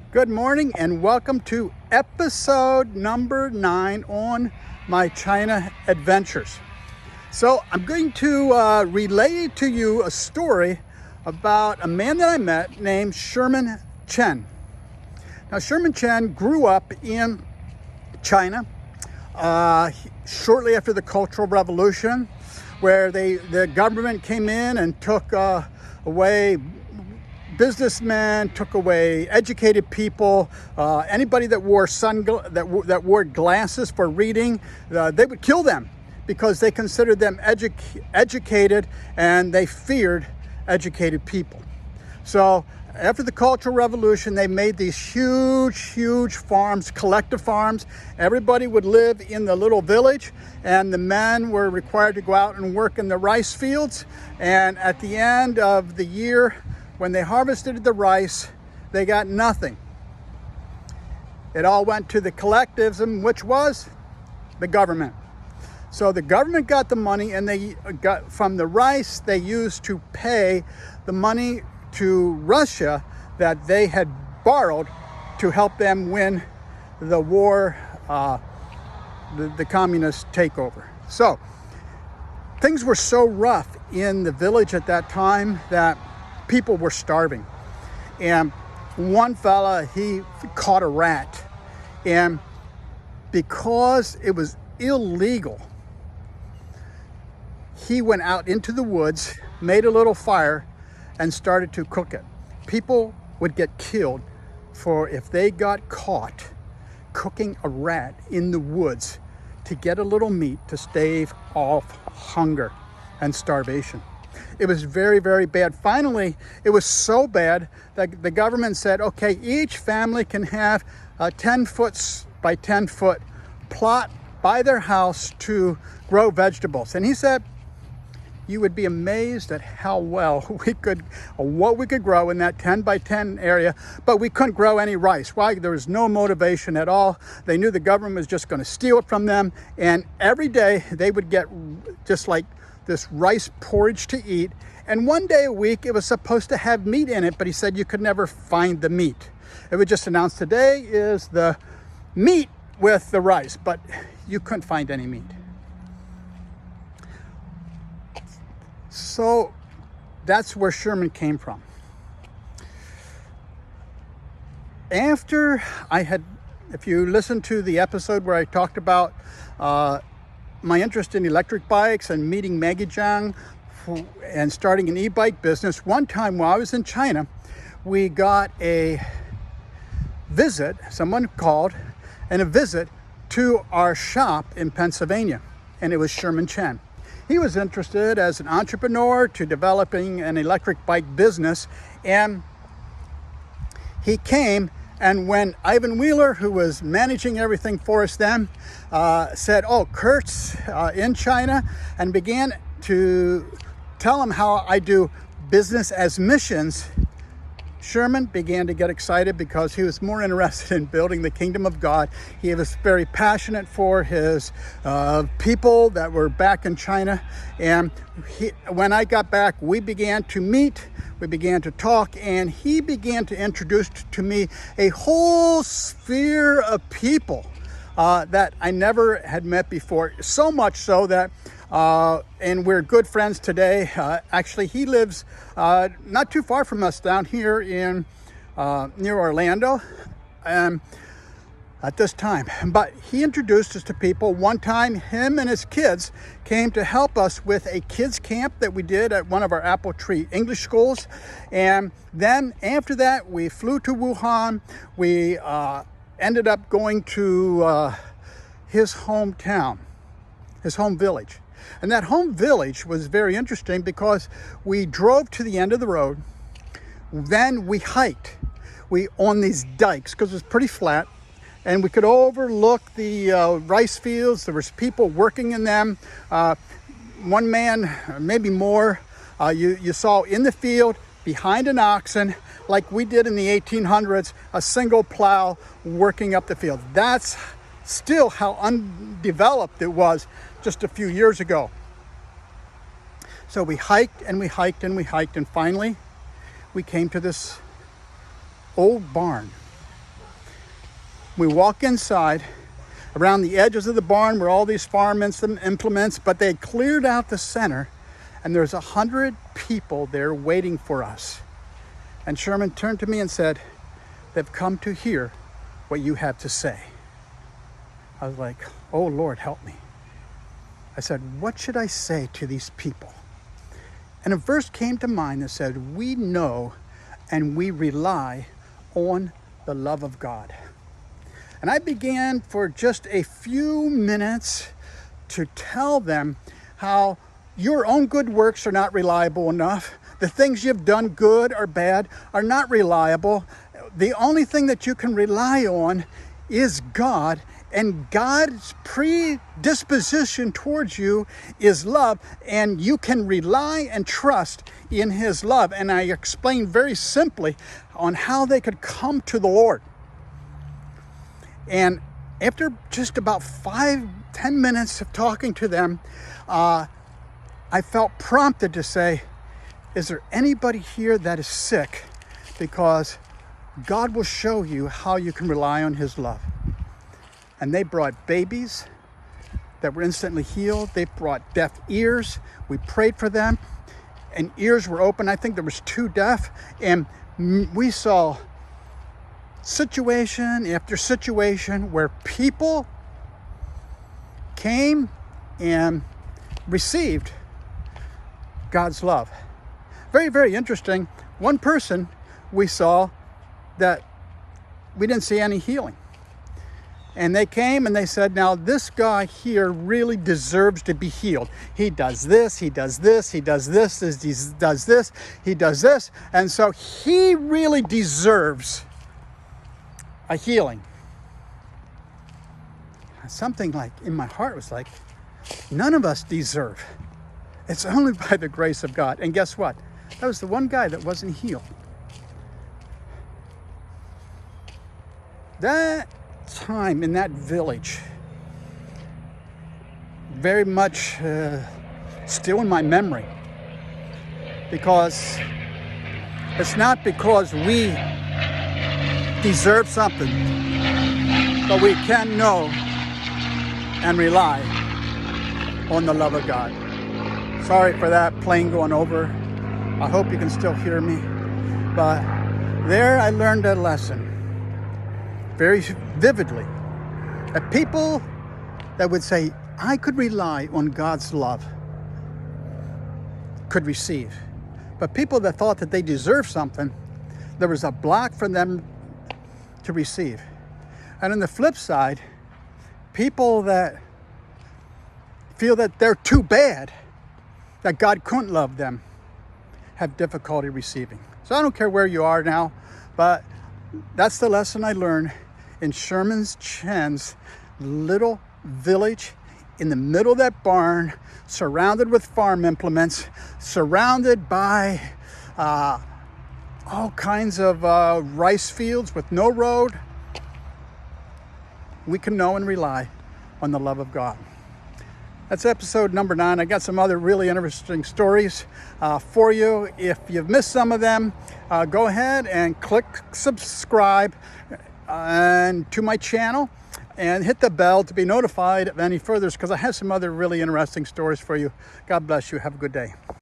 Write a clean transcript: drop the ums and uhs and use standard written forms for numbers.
Good morning and welcome to episode number 9 on my China adventures. So I'm going to relay to you a story about a man that I met named Sherman Chen. Now Sherman Chen grew up in China shortly after the Cultural Revolution, where the government came in and took away businessmen, took away educated people, anybody that wore that wore glasses for reading, they would kill them because they considered them educated and they feared educated people. So after the Cultural Revolution, they made these huge farms, collective farms. Everybody would live in the little village, and the men were required to go out and work in the rice fields. And at the end of the year, when they harvested the rice, they got nothing. It all went to the collectivism, which was the government. So the government got the money, and they got from the rice they used to pay the money to Russia that they had borrowed to help them win the war, the communist takeover. So things were so rough in the village at that time that people were starving. And one fella, he caught a rat, and because it was illegal, he went out into the woods, made a little fire, and started to cook it. People would get killed for if they got caught cooking a rat in the woods to get a little meat to stave off hunger and starvation. It was very bad. Finally, it was so bad that the government said, okay, each family can have a 10-foot by 10-foot plot by their house to grow vegetables. And he said, you would be amazed at how well what we could grow in that 10 by 10 area, but we couldn't grow any rice. Why? There was no motivation at all. They knew the government was just going to steal it from them, and every day they would get just like this rice porridge to eat, and one day a week it was supposed to have meat in it, but he said you could never find the meat. It would just announce today is the meat with the rice, but you couldn't find any meat. So that's where Sherman came from. After I had, if you listen to the episode where I talked about my interest in electric bikes and meeting Maggie Zhang and starting an e-bike business, one time while I was in China, we got a visit, someone called, and a visit to our shop in Pennsylvania, and it was Sherman Chen. He was interested as an entrepreneur to developing an electric bike business, and he came, and when Ivan Wheeler, who was managing everything for us then, said, oh, Kurt's in China, and began to tell him how I do business as missions, Sherman began to get excited because he was more interested in building the kingdom of God. He was very passionate for his people that were back in China. And when I got back, we began to meet, we began to talk, and he began to introduce to me a whole sphere of people that I never had met before. So much so that and we're good friends today. Actually, he lives not too far from us down here in near Orlando at this time. But he introduced us to people. One time, him and his kids came to help us with a kids camp that we did at one of our Apple Tree English schools. And then after that, we flew to Wuhan. We ended up going to his hometown, his home village. And that home village was very interesting because we drove to the end of the road, then we hiked. We on these dikes because it was pretty flat, and we could overlook the rice fields. There was people working in them. One man, maybe more, you saw in the field behind an oxen, like we did in the 1800s, a single plow working up the field. That's still how undeveloped it was just a few years ago. So we hiked and we hiked and we hiked, and finally we came to this old barn. We walk inside. Around the edges of the barn were all these farm implements, but they had cleared out the center, and there's 100 people there waiting for us. And Sherman turned to me and said, "They've come to hear what you have to say." I was like, "Oh Lord, help me." I said, "What should I say to these people?" And a verse came to mind that said, "We know and we rely on the love of God." And I began for just a few minutes to tell them how your own good works are not reliable enough. The things you've done, good or bad, are not reliable. The only thing that you can rely on is God, and God's predisposition towards you is love, and you can rely and trust in His love. And I explained very simply on how they could come to the Lord. And after just about 5-10 minutes of talking to them, I felt prompted to say, "Is there anybody here that is sick? Because God will show you how you can rely on His love." And they brought babies that were instantly healed. They brought deaf ears. We prayed for them, and ears were open. I think there was 2 deaf, and we saw situation after situation where people came and received God's love. Very, very interesting. One person we saw that we didn't see any healing. And they came and they said, "Now this guy here really deserves to be healed. He does this, he does this, he does this, he does this, he does this. And so he really deserves a healing." Something like in my heart was like, none of us deserve. It's only by the grace of God. And guess what? That was the one guy that wasn't healed. That time in that village, very much still in my memory, because it's not because we deserve something, but we can know and rely on the love of God. Sorry for that plane going over. I hope you can still hear me. But there I learned a lesson very vividly. That people that would say, "I could rely on God's love," could receive. But people that thought that they deserved something, there was a block for them to receive. And on the flip side, people that feel that they're too bad, that God couldn't love them, have difficulty receiving. So I don't care where you are now, but that's the lesson I learned in Sherman Chen's little village in the middle of that barn, surrounded with farm implements, surrounded by all kinds of rice fields with no road. We can know and rely on the love of God. That's episode number 9. I got some other really interesting stories for you. If you've missed some of them, go ahead and click subscribe and to my channel and hit the bell to be notified of any furthers, because I have some other really interesting stories for you. God bless you. Have a good day.